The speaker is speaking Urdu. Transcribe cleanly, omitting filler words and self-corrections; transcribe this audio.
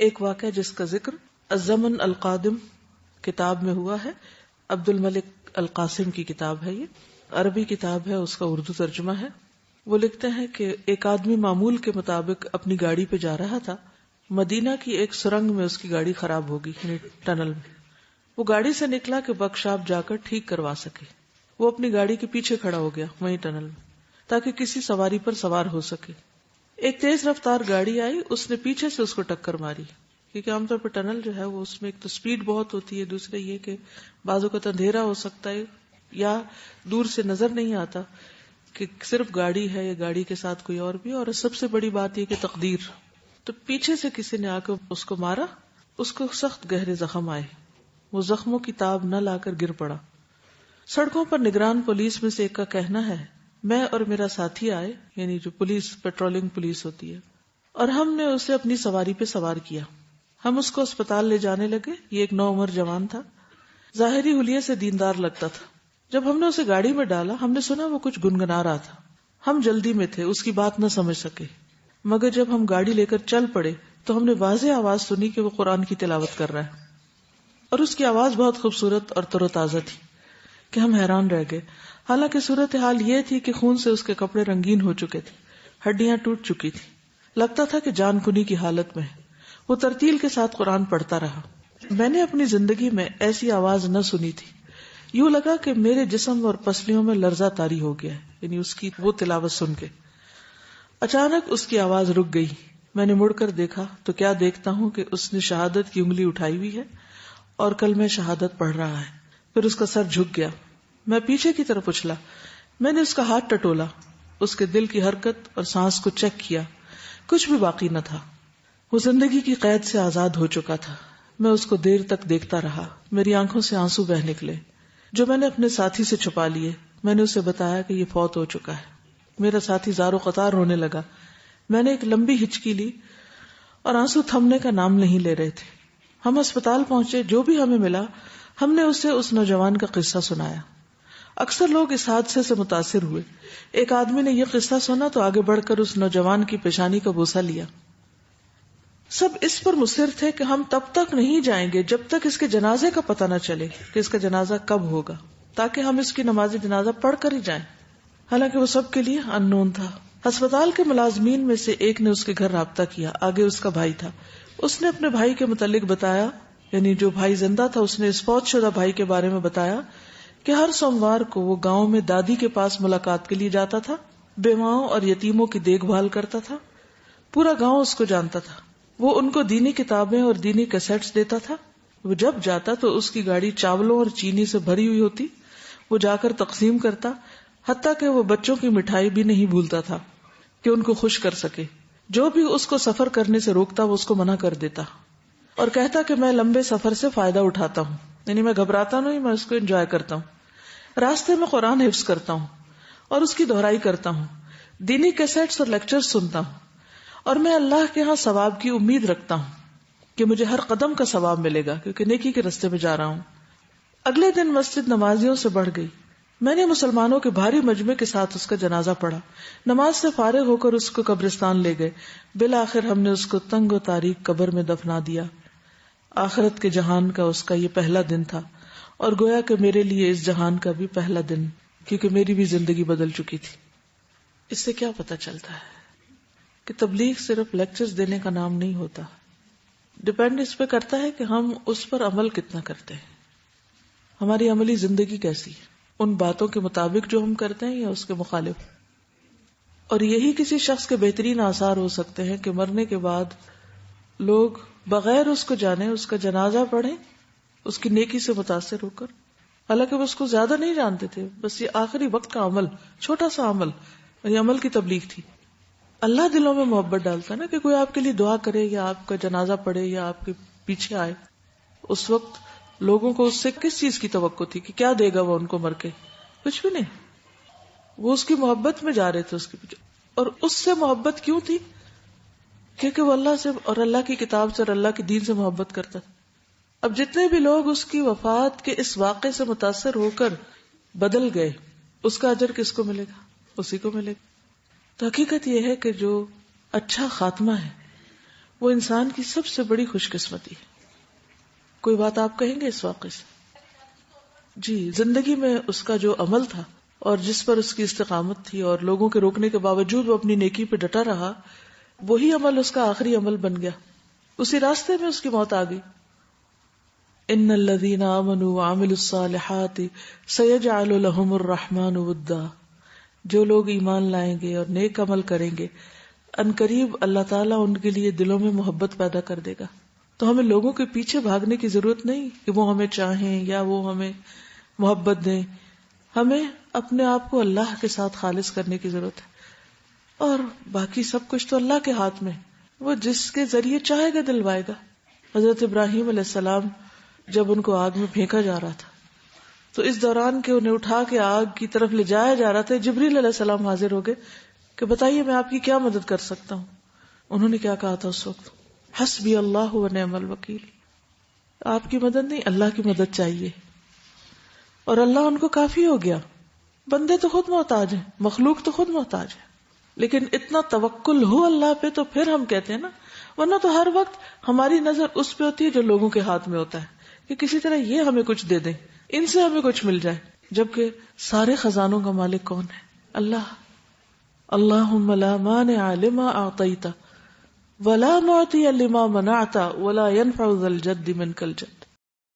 ایک واقعہ جس کا ذکر الزمن القادم کتاب میں ہوا ہے، عبد الملک القاسم کی کتاب ہے، یہ عربی کتاب ہے، اس کا اردو ترجمہ ہے۔ وہ لکھتے ہیں کہ ایک آدمی معمول کے مطابق اپنی گاڑی پہ جا رہا تھا، مدینہ کی ایک سرنگ میں اس کی گاڑی خراب ہوگی، یعنی ٹنل میں۔ وہ گاڑی سے نکلا کہ ورکشاپ جا کر ٹھیک کروا سکے۔ وہ اپنی گاڑی کے پیچھے کھڑا ہو گیا وہیں ٹنل میں، تاکہ کسی سواری پر سوار ہو سکے۔ ایک تیز رفتار گاڑی آئی، اس نے پیچھے سے اس کو ٹکر ماری، کیونکہ عام طور پر ٹنل جو ہے وہ اس میں ایک تو سپیڈ بہت ہوتی ہے، دوسرے یہ کہ بعض اوقات اندھیرا ہو سکتا ہے یا دور سے نظر نہیں آتا کہ صرف گاڑی ہے یا گاڑی کے ساتھ کوئی اور بھی، اور سب سے بڑی بات یہ کہ تقدیر۔ تو پیچھے سے کسی نے آ کر اس کو مارا، اس کو سخت گہرے زخم آئے، وہ زخموں کی تاب نہ لا کر گر پڑا۔ سڑکوں پر نگران پولیس میں سے ایک کا کہنا ہے، میں اور میرا ساتھی آئے، یعنی جو پولیس پیٹرولنگ پولیس ہوتی ہے، اور ہم نے اسے اپنی سواری پہ سوار کیا۔ ہم اس کو اسپتال لے جانے لگے۔ یہ ایک نوعمر جوان تھا، ظاہری حلیے سے دیندار لگتا تھا۔ جب ہم نے اسے گاڑی میں ڈالا، ہم نے سنا وہ کچھ گنگنا رہا تھا۔ ہم جلدی میں تھے، اس کی بات نہ سمجھ سکے، مگر جب ہم گاڑی لے کر چل پڑے تو ہم نے واضح آواز سنی کہ وہ قرآن کی تلاوت کر رہا ہے، اور اس کی آواز بہت خوبصورت اور تر و تازہ تھی کہ ہم حیران رہ گئے۔ حالانکہ صورتحال یہ تھی کہ خون سے اس کے کپڑے رنگین ہو چکے تھے، ہڈیاں ٹوٹ چکی تھی، لگتا تھا کہ جان کنی کی حالت میں ہے۔ وہ ترتیل کے ساتھ قرآن پڑھتا رہا۔ میں نے اپنی زندگی میں ایسی آواز نہ سنی تھی۔ یوں لگا کہ میرے جسم اور پسلیوں میں لرزہ طاری ہو گیا ہے، یعنی اس کی وہ تلاوت سن کے۔ اچانک اس کی آواز رک گئی۔ میں نے مڑ کر دیکھا تو کیا دیکھتا ہوں کہ اس نے شہادت کی انگلی اٹھائی ہوئی ہے اور کلمہ شہادت پڑھ رہا ہے۔ پھر اس کا سر جھک گیا۔ میں پیچھے کی طرف اچھلا، میں نے اس کا ہاتھ ٹٹولا، اس کے دل کی حرکت اور سانس کو چیک کیا، کچھ بھی باقی نہ تھا۔ وہ زندگی کی قید سے آزاد ہو چکا تھا۔ میں اس کو دیر تک دیکھتا رہا، میری آنکھوں سے آنسو بہہ نکلے جو میں نے اپنے ساتھی سے چھپا لیے۔ میں نے اسے بتایا کہ یہ فوت ہو چکا ہے۔ میرا ساتھی زار و قطار رونے لگا۔ میں نے ایک لمبی ہچکی لی اور آنسو تھمنے کا نام نہیں لے رہے تھے۔ ہم اسپتال پہنچے، جو بھی ہمیں ملا ہم نے اسے اس نوجوان کا قصہ سنایا۔ اکثر لوگ اس حادثے سے متاثر ہوئے۔ ایک آدمی نے یہ قصہ سنا تو آگے بڑھ کر اس نوجوان کی پیشانی کا بوسہ لیا۔ سب اس پر مصر تھے کہ ہم تب تک نہیں جائیں گے جب تک اس کے جنازے کا پتہ نہ چلے کہ اس کا جنازہ کب ہوگا، تاکہ ہم اس کی نماز جنازہ پڑھ کر ہی جائیں، حالانکہ وہ سب کے لیے ان نون تھا۔ ہسپتال کے ملازمین میں سے ایک نے اس کے گھر رابطہ کیا، آگے اس کا بھائی تھا۔ اس نے اپنے بھائی کے متعلق بتایا، یعنی جو بھائی زندہ تھا اس نے اس فوت شدہ بھائی کے بارے میں بتایا کہ ہر سوموار کو وہ گاؤں میں دادی کے پاس ملاقات کے لیے جاتا تھا، بیواؤں اور یتیموں کی دیکھ بھال کرتا تھا۔ پورا گاؤں اس کو جانتا تھا۔ وہ ان کو دینی کتابیں اور دینی کیسٹس دیتا تھا۔ وہ جب جاتا تو اس کی گاڑی چاولوں اور چینی سے بھری ہوئی ہوتی، وہ جا کر تقسیم کرتا، حتیٰ کہ وہ بچوں کی مٹھائی بھی نہیں بھولتا تھا کہ ان کو خوش کر سکے۔ جو بھی اس کو سفر کرنے سے روکتا وہ اس کو منع کر دیتا اور کہتا کہ میں لمبے سفر سے فائدہ اٹھاتا ہوں، یعنی میں گھبراتا نہیں، میں اس کو انجوائے کرتا ہوں۔ راستے میں قرآن حفظ کرتا ہوں اور اس کی دہرائی کرتا ہوں، دینی کیسٹس اور لیکچر سنتا ہوں، اور میں اللہ کے ہاں ثواب کی امید رکھتا ہوں کہ مجھے ہر قدم کا ثواب ملے گا، کیونکہ نیکی کے راستے میں جا رہا ہوں۔ اگلے دن مسجد نمازیوں سے بڑھ گئی۔ میں نے مسلمانوں کے بھاری مجمع کے ساتھ اس کا جنازہ پڑھا۔ نماز سے فارغ ہو کر اس کو قبرستان لے گئے۔ بالآخر ہم نے اس کو تنگ و تاریک قبر میں دفنا دیا۔ آخرت کے جہان کا اس کا یہ پہلا دن تھا، اور گویا کہ میرے لیے اس جہان کا بھی پہلا دن، کیونکہ میری بھی زندگی بدل چکی تھی۔ اس سے کیا پتہ چلتا ہے کہ تبلیغ صرف لیکچرز دینے کا نام نہیں ہوتا۔ ڈیپینڈ اس پہ کرتا ہے کہ ہم اس پر عمل کتنا کرتے ہیں، ہماری عملی زندگی کیسی ہے، ان باتوں کے مطابق جو ہم کرتے ہیں یا اس کے مخالف۔ اور یہی کسی شخص کے بہترین آثار ہو سکتے ہیں کہ مرنے کے بعد لوگ بغیر اس کو جانے اس کا جنازہ پڑھیں، اس کی نیکی سے متاثر ہو کر، حالانکہ وہ اس کو زیادہ نہیں جانتے تھے، بس یہ آخری وقت کا عمل، چھوٹا سا عمل، اور یہ عمل کی تبلیغ تھی۔ اللہ دلوں میں محبت ڈالتا ہے نا، کہ کوئی آپ کے لیے دعا کرے یا آپ کا جنازہ پڑھے یا آپ کے پیچھے آئے۔ اس وقت لوگوں کو اس سے کس چیز کی توقع تھی کہ کیا دے گا وہ ان کو مر کے؟ کچھ بھی نہیں۔ وہ اس کی محبت میں جا رہے تھے اس کے پیچھے۔ اور اس سے محبت کیوں تھی؟ کیونکہ وہ اللہ سے اور اللہ کی کتاب سے اور اللہ کے دین سے محبت کرتا تھا۔ اب جتنے بھی لوگ اس کی وفات کے اس واقعے سے متاثر ہو کر بدل گئے، اس کا اجر کس کو ملے گا؟ اسی کو ملے گا۔ تو حقیقت یہ ہے کہ جو اچھا خاتمہ ہے وہ انسان کی سب سے بڑی خوش قسمتی ہے. کوئی بات آپ کہیں گے اس واقعے سے؟ جی، زندگی میں اس کا جو عمل تھا اور جس پر اس کی استقامت تھی اور لوگوں کے روکنے کے باوجود وہ اپنی نیکی پہ ڈٹا رہا، وہی عمل اس کا آخری عمل بن گیا. اسی راستے میں اس کی موت آ گئی. ان الذین آمنوا وعملوا الصالحات سیجعل لهم الرحمن ودا. جو لوگ ایمان لائیں گے اور نیک عمل کریں گے، عنقریب اللہ تعالیٰ ان کے لیے دلوں میں محبت پیدا کر دے گا. تو ہمیں لوگوں کے پیچھے بھاگنے کی ضرورت نہیں کہ وہ ہمیں چاہیں یا وہ ہمیں محبت دیں. ہمیں اپنے آپ کو اللہ کے ساتھ خالص کرنے کی ضرورت ہے، اور باقی سب کچھ تو اللہ کے ہاتھ میں. وہ جس کے ذریعے چاہے گا دلوائے گا. حضرت ابراہیم علیہ السلام جب ان کو آگ میں پھینکا جا رہا تھا تو اس دوران کہ انہیں اٹھا کے آگ کی طرف لے جایا جا رہا تھا، جبریل علیہ السلام حاضر ہو گئے کہ بتائیے میں آپ کی کیا مدد کر سکتا ہوں. انہوں نے کیا کہا تھا اس وقت؟ حسبی اللہ و نعم الوکیل. آپ کی مدد نہیں، اللہ کی مدد چاہیے، اور اللہ ان کو کافی ہو گیا. بندے تو خود محتاج ہیں، مخلوق تو خود محتاج ہے، لیکن اتنا توکل ہو اللہ پہ تو پھر ہم کہتے ہیں نا. ورنہ تو ہر وقت ہماری نظر اس پہ ہوتی ہے جو لوگوں کے ہاتھ میں ہوتا ہے کہ کسی طرح یہ ہمیں کچھ دے دیں، ان سے ہمیں کچھ مل جائے. جبکہ سارے خزانوں کا مالک کون ہے؟ اللہ. اللہم لا مانع لما اعطیت ولا معطی لما منعت ولا ينفع ذا الجد منک الجد.